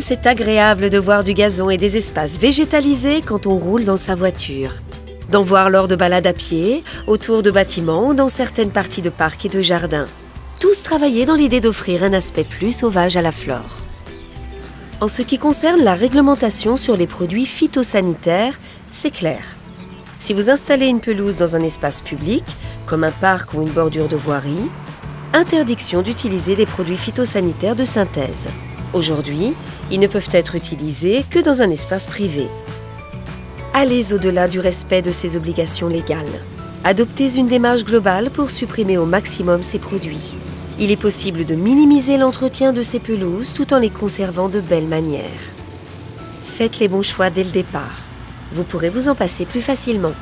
c'est agréable de voir du gazon et des espaces végétalisés quand on roule dans sa voiture. D'en voir lors de balades à pied, autour de bâtiments ou dans certaines parties de parcs et de jardins. Tous travaillés dans l'idée d'offrir un aspect plus sauvage à la flore. En ce qui concerne la réglementation sur les produits phytosanitaires, c'est clair. Si vous installez une pelouse dans un espace public, comme un parc ou une bordure de voirie, interdiction d'utiliser des produits phytosanitaires de synthèse. Aujourd'hui, ils ne peuvent être utilisés que dans un espace privé. Allez au-delà du respect de ces obligations légales. Adoptez une démarche globale pour supprimer au maximum ces produits. Il est possible de minimiser l'entretien de ces pelouses tout en les conservant de belle manière. Faites les bons choix dès le départ. Vous pourrez vous en passer plus facilement.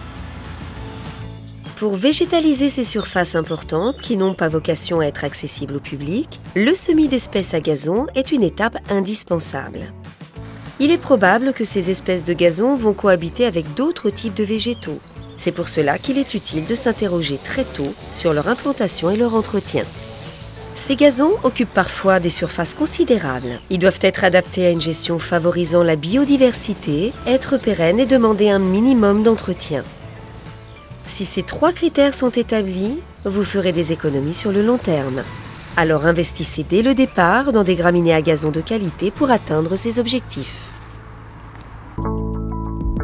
Pour végétaliser ces surfaces importantes qui n'ont pas vocation à être accessibles au public, le semis d'espèces à gazon est une étape indispensable. Il est probable que ces espèces de gazon vont cohabiter avec d'autres types de végétaux. C'est pour cela qu'il est utile de s'interroger très tôt sur leur implantation et leur entretien. Ces gazons occupent parfois des surfaces considérables. Ils doivent être adaptés à une gestion favorisant la biodiversité, être pérennes et demander un minimum d'entretien. Si ces 3 critères sont établis, vous ferez des économies sur le long terme. Alors investissez dès le départ dans des graminées à gazon de qualité pour atteindre ces objectifs.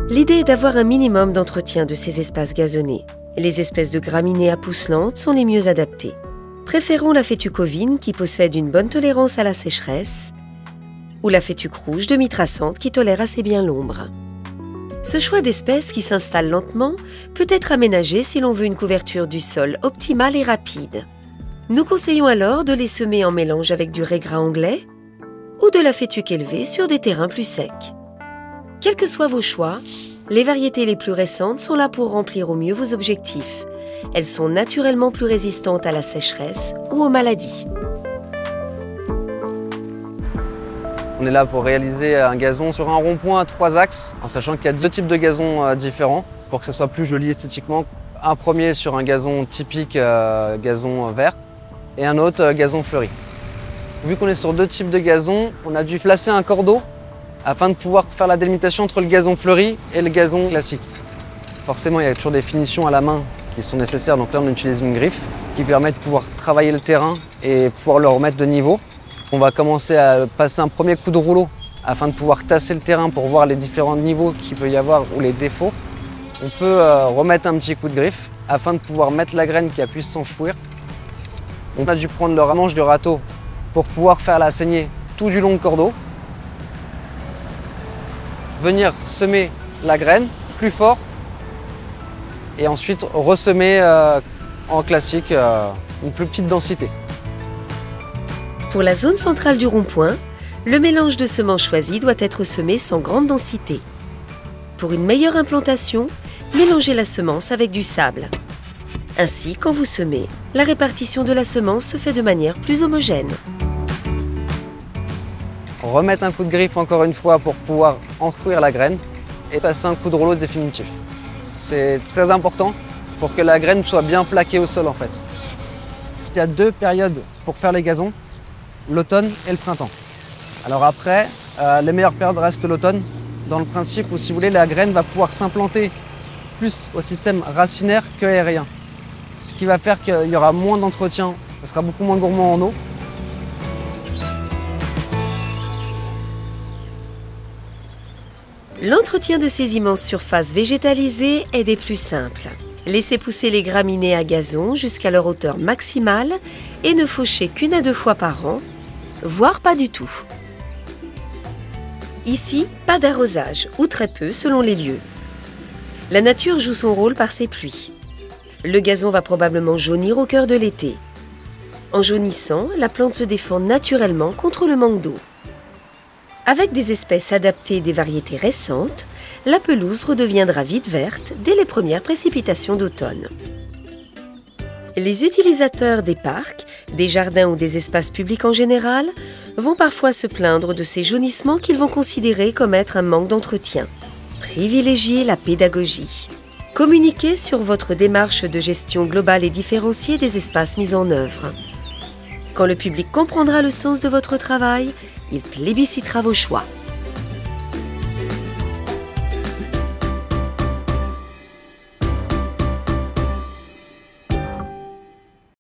L'idée est d'avoir un minimum d'entretien de ces espaces gazonnés. Les espèces de graminées à pousses lentes sont les mieux adaptées. Préférons la fétucovine qui possède une bonne tolérance à la sécheresse ou la fétuque rouge demi-traçante qui tolère assez bien l'ombre. Ce choix d'espèces qui s'installe lentement peut être aménagé si l'on veut une couverture du sol optimale et rapide. Nous conseillons alors de les semer en mélange avec du raisin anglais ou de la fétuque élevée sur des terrains plus secs. Quels que soient vos choix, les variétés les plus récentes sont là pour remplir au mieux vos objectifs. Elles sont naturellement plus résistantes à la sécheresse ou aux maladies. On est là pour réaliser un gazon sur un rond-point à 3 axes, en sachant qu'il y a 2 types de gazons différents pour que ça soit plus joli esthétiquement. Un premier sur un gazon typique gazon vert et un autre gazon fleuri. Vu qu'on est sur 2 types de gazon, on a dû placer un cordeau afin de pouvoir faire la délimitation entre le gazon fleuri et le gazon classique. Forcément, il y a toujours des finitions à la main qui sont nécessaires, donc là on utilise une griffe qui permet de pouvoir travailler le terrain et pouvoir le remettre de niveau. On va commencer à passer un premier coup de rouleau afin de pouvoir tasser le terrain pour voir les différents niveaux qu'il peut y avoir ou les défauts. On peut remettre un petit coup de griffe afin de pouvoir mettre la graine qui puisse s'enfouir. On a dû prendre le manche du râteau pour pouvoir faire la saignée tout du long du cordeau. Venir semer la graine plus fort et ensuite ressemer en classique une plus petite densité. Pour la zone centrale du rond-point, le mélange de semences choisies doit être semé sans grande densité. Pour une meilleure implantation, mélangez la semence avec du sable. Ainsi, quand vous semez, la répartition de la semence se fait de manière plus homogène. Remettre un coup de griffe encore une fois pour pouvoir enfouir la graine et passer un coup de rouleau définitif. C'est très important pour que la graine soit bien plaquée au sol en fait. Il y a 2 périodes pour faire les gazons, l'automne et le printemps. Alors après, les meilleures périodes restent l'automne, dans le principe où si vous voulez la graine va pouvoir s'implanter plus au système racinaire que aérien. Ce qui va faire qu'il y aura moins d'entretien, ça sera beaucoup moins gourmand en eau. L'entretien de ces immenses surfaces végétalisées est des plus simples. Laissez pousser les graminées à gazon jusqu'à leur hauteur maximale et ne fauchez qu'1 à 2 fois par an, voire pas du tout. Ici, pas d'arrosage, ou très peu selon les lieux. La nature joue son rôle par ses pluies. Le gazon va probablement jaunir au cœur de l'été. En jaunissant, la plante se défend naturellement contre le manque d'eau. Avec des espèces adaptées et des variétés récentes, la pelouse redeviendra vite verte dès les premières précipitations d'automne. Les utilisateurs des parcs, des jardins ou des espaces publics en général vont parfois se plaindre de ces jaunissements qu'ils vont considérer comme être un manque d'entretien. Privilégiez la pédagogie. Communiquez sur votre démarche de gestion globale et différenciée des espaces mis en œuvre. Quand le public comprendra le sens de votre travail, il plébiscitera vos choix.